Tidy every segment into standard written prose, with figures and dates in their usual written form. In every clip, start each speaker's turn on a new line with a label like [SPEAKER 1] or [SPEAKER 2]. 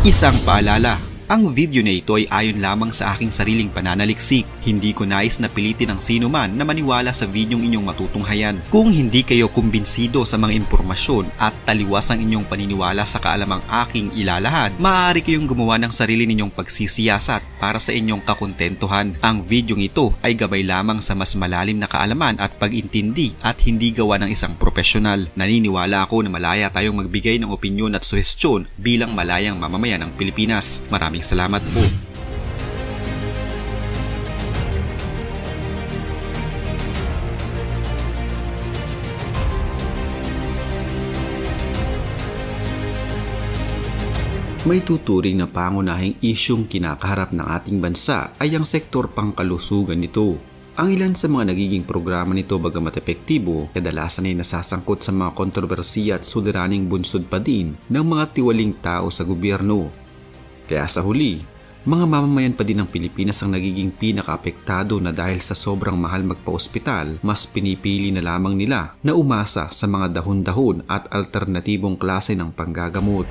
[SPEAKER 1] Isang paalala, ang video na ito ay ayon lamang sa aking sariling pananaliksik. Hindi ko nais na pilitin ang sino man na maniwala sa videong inyong matutunghayan. Kung hindi kayo kumbinsido sa mga impormasyon at taliwas ang inyong paniniwala sa kaalamang aking ilalahad, maaari kayong gumawa ng sarili ninyong pagsisiyasat para sa inyong kakontentuhan. Ang videong ito ay gabay lamang sa mas malalim na kaalaman at pag-intindi at hindi gawa ng isang profesional. Naniniwala ako na malaya tayong magbigay ng opinyon at suhestyon bilang malayang mamamayan ng Pilipinas. Maraming salamat po. May tuturing na pangunahing isyung kinakaharap ng ating bansa ay ang sektor pangkalusugan nito. Ang ilan sa mga nagiging programa nito bagamat epektibo, kadalasan ay nasasangkot sa mga kontrobersiya at suliraning bunsod pa din ng mga tiwaling tao sa gobyerno. Kaya sa huli, mga mamamayan pa din ng Pilipinas ang nagiging pinakaapektado na dahil sa sobrang mahal magpa-ospital, mas pinipili na lamang nila na umasa sa mga dahon-dahon at alternatibong klase ng panggagamot.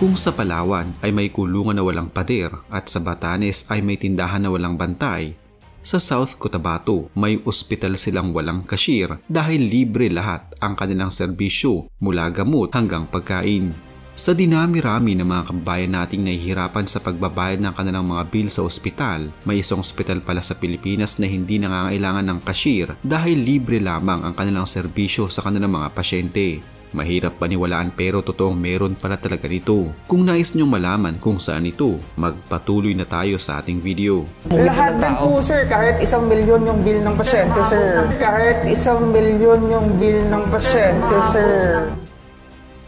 [SPEAKER 1] Kung sa Palawan ay may kulungan na walang pader at sa Batanes ay may tindahan na walang bantay, sa South Cotabato may ospital silang walang cashier dahil libre lahat ang kanilang serbisyo mula gamot hanggang pagkain. Sa dinami-rami ng mga kababayan nating nahihirapan sa pagbabayad ng kanilang mga bill sa ospital, may isang ospital pala sa Pilipinas na hindi nangangailangan ng cashier dahil libre lamang ang kanilang serbisyo sa kanilang mga pasyente. Mahirap paniwalaan pero totoong meron pala talaga nito. Kung nais nyo malaman kung saan ito, magpatuloy na tayo sa ating video.
[SPEAKER 2] Lahat din po sir, kahit 1 milyon yung bill ng pasyente sir. Kahit 1 milyon yung bill ng pasyente sir.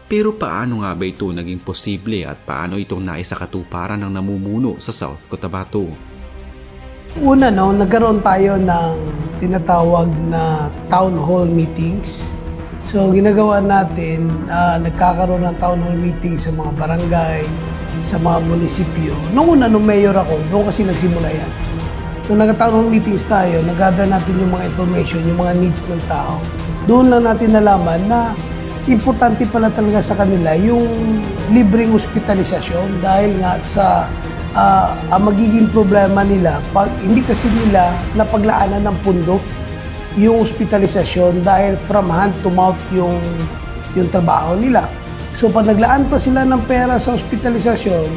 [SPEAKER 1] Pero paano nga ba ito naging posible at paano itong naisakatuparan ng namumuno sa South Cotabato?
[SPEAKER 3] Una nagkaroon tayo ng tinatawag na town hall meetings. So ginagawa natin, nagkakaroon ng town hall meeting sa mga barangay, sa mga munisipyo. Nung mayor ako, doon kasi nagsimula yan. Nung nag-town hall meetings tayo, nag-gather natin yung mga information, yung mga needs ng tao. Doon lang natin nalaman na importante pala talaga sa kanila yung libreng ospitalisasyon dahil nga sa ang magiging problema nila, pag hindi kasi nila napaglaanan ng pundo yung hospitalisasyon dahil from hand to mouth yung trabaho nila. So pag naglaan pa sila ng pera sa hospitalisasyon,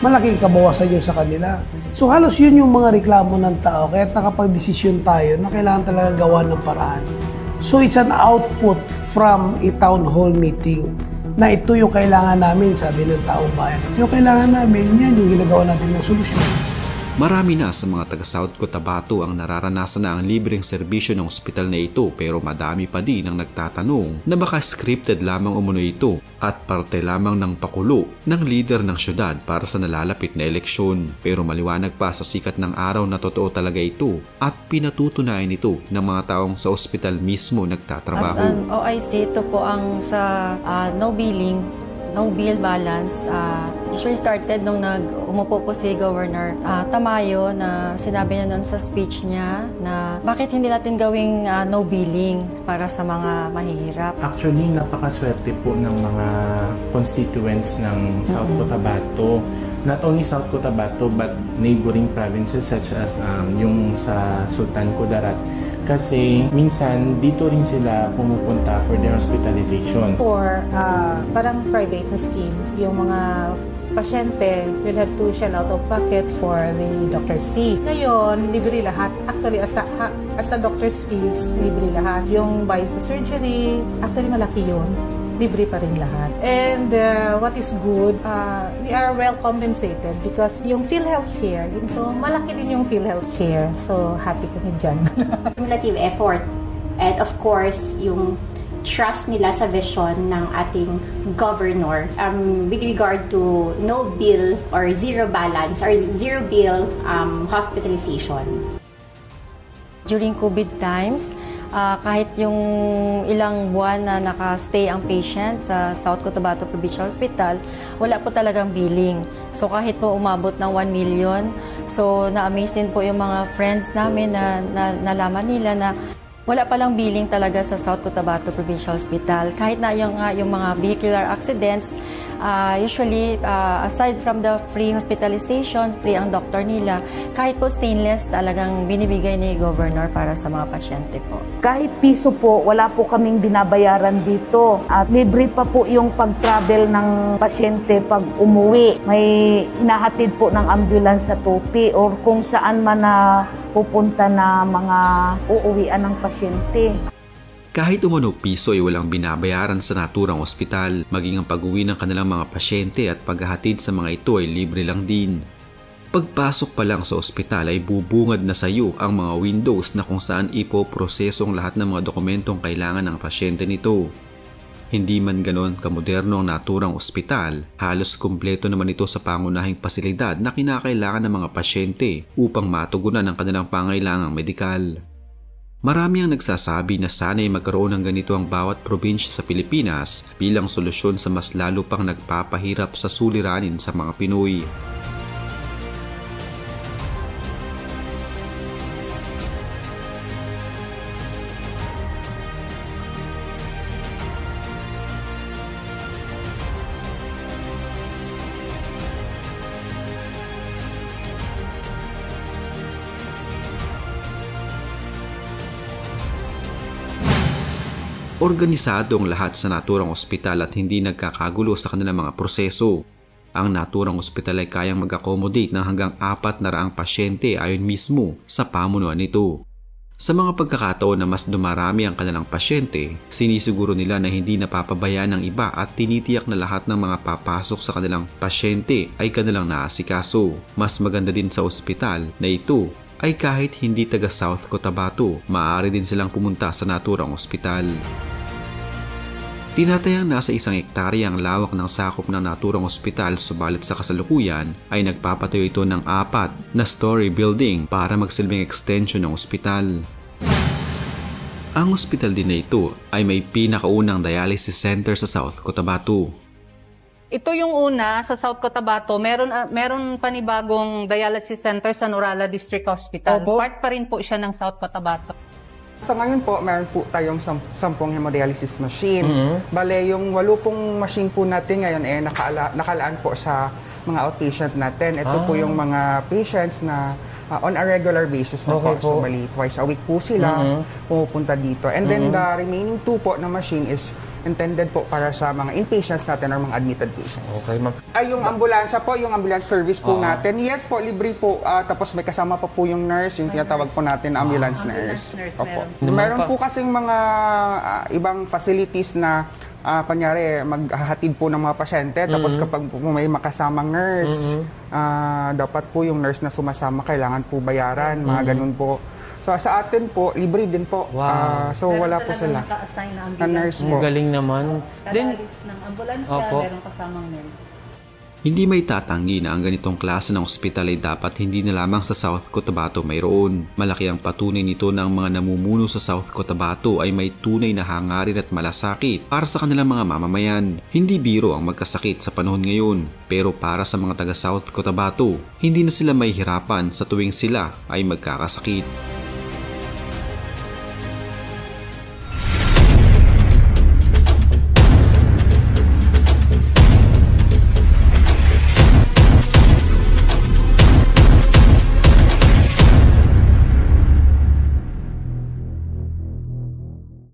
[SPEAKER 3] malaking kabawasan yun sa kanila. So halos yun yung mga reklamo ng tao, kaya nakapag-desisyon tayo na kailangan talaga gawa ng paraan. So it's an output from a town hall meeting na ito yung kailangan namin, sabi ng taong bayan. Ito yung kailangan namin, yan yung ginagawa natin ng solusyon.
[SPEAKER 1] Marami na sa mga taga-South Cotabato ang nararanasan na ang libreng serbisyo ng ospital na ito pero madami pa din ang nagtatanong na baka scripted lamang umano ito at parte lamang ng pakulo ng leader ng syudad para sa nalalapit na eleksyon. Pero maliwanag pa sa sikat ng araw na totoo talaga ito at pinatutunayan ito ng mga taong sa ospital mismo nagtatrabaho.
[SPEAKER 4] As an OIC, ito po ang sa no billing, no bill balance. Usually started nung umupo po si Governor Tamayo na sinabi niya noon sa speech niya na bakit hindi natin gawing no billing para sa mga mahihirap.
[SPEAKER 5] Actually, napakaswerte po ng mga constituents ng South Cotabato. Not only South Cotabato but neighboring provinces such as yung sa Sultan Kudarat. Kasi minsan dito rin sila pumupunta for their hospitalization.
[SPEAKER 6] For parang private na scheme, yung mga pasyente will have to shell out of pocket for the doctor's fees. Ngayon, libre lahat. Actually, as a doctor's fees, libre lahat. Yung bayad sa surgery, actually malaki yun. Libre pa rin lahat. And what is good, we are well compensated because yung PhilHealth share, so malaki din yung PhilHealth share. So happy kami dyan.
[SPEAKER 7] Cumulative effort. And of course, yung trust nila sa vision ng ating governor with regard to no bill or zero balance or zero bill hospitalization.
[SPEAKER 4] During COVID times, kahit yung ilang buwan na nakastay ang patient sa South Cotabato Provincial Hospital, wala po talagang billing. So kahit po umabot ng 1 million, so na-amaze din po yung mga friends namin na nalaman nila na Wala palang billing talaga sa South Cotabato Provincial Hospital. Kahit na yung mga vehicular accidents, usually, aside from the free hospitalization, free ang doktor nila, kahit po stainless talagang binibigay ni Governor para sa mga pasyente po.
[SPEAKER 8] Kahit piso po, wala po kaming binabayaran dito. At libre pa po yung pag-travel ng pasyente pag umuwi. May hinahatid po ng ambulance sa Tupi or kung saan man na pupunta na mga uuwian ng pasyente.
[SPEAKER 1] Kahit umano piso ay walang binabayaran sa naturang ospital, maging ang pag-uwi ng kanilang mga pasyente at paghahatid sa mga ito ay libre lang din. Pagpasok pa lang sa ospital ay bubungad na sa iyo ang mga windows na kung saan ipoproseso ang lahat ng mga dokumentong kailangan ng pasyente nito. Hindi man ganon kamoderno ang naturang ospital, halos kumpleto naman ito sa pangunahing pasilidad na kinakailangan ng mga pasyente upang matugunan ang kanilang pangailangang medikal. Marami ang nagsasabi na sana'y magkaroon ng ganito ang bawat probinsya sa Pilipinas bilang solusyon sa mas lalo pang nagpapahirap sa suliranin sa mga Pinoy. Organisado ang lahat sa naturang ospital at hindi nagkakagulo sa kanilang mga proseso. Ang naturang ospital ay kayang mag-accommodate ng hanggang 400 pasyente ayon mismo sa pamunuan nito. Sa mga pagkakataon na mas dumarami ang kanilang pasyente, sinisiguro nila na hindi napapabayaan ng iba at tinitiyak na lahat ng mga papasok sa kanilang pasyente ay kanilang naasikaso. Mas maganda din sa ospital na ito ay kahit hindi taga South Cotabato, maaari din silang pumunta sa naturang ospital. Tinatayang nasa 1 hektarya ang lawak ng sakop ng naturang ospital, subalit sa kasalukuyan ay nagpapatayo ito ng 4 na story building para magsilbing extension ng ospital. Ang ospital din na ito ay may pinakaunang dialysis center sa South Cotabato.
[SPEAKER 6] Ito yung una sa South Cotabato. Meron panibagong dialysis center sa Nurala District Hospital.
[SPEAKER 2] Opo.
[SPEAKER 6] Part pa rin po siya ng South Cotabato.
[SPEAKER 2] Sa ngayon po, meron po tayong 10 hemodialysis machine. Bale, yung 8 pong machine po natin ngayon nakalaan po sa mga outpatient natin. Ito po yung mga patients na on a regular basis na po. So, bali, twice a week po sila pumupunta dito. And then, the remaining 2 po na machine is intended po para sa mga inpatients natin or mga admitted patients.
[SPEAKER 9] Okay, ma'am.
[SPEAKER 2] Ay, yung ambulansya po, yung ambulance service po natin. Yes po, libre po. Tapos may kasama pa po yung nurse, yung tinatawag po natin ambulance nurse. Opo. Meron po kasing mga ibang facilities na kunyari, maghahatid po ng mga pasyente. Tapos kapag may makasamang nurse, dapat po yung nurse na sumasama, kailangan po bayaran, mga ganun po. So sa atin po, libre din po.
[SPEAKER 9] Wow.
[SPEAKER 2] So wala po sila.
[SPEAKER 6] Naka-assign na
[SPEAKER 2] Na nurse po.
[SPEAKER 9] Ang galing naman.
[SPEAKER 6] Kadalis ng ambulansya,
[SPEAKER 9] Opo.
[SPEAKER 6] meron kasamang nurse.
[SPEAKER 1] Hindi may tatanggi na ang ganitong klase ng ospital ay dapat hindi na lamang sa South Cotabato mayroon. Malaki ang patunay nito ng mga namumuno sa South Cotabato ay may tunay na hangarin at malasakit para sa kanilang mga mamamayan. Hindi biro ang magkasakit sa panahon ngayon, pero para sa mga taga South Cotabato, hindi na sila mahihirapan sa tuwing sila ay magkakasakit.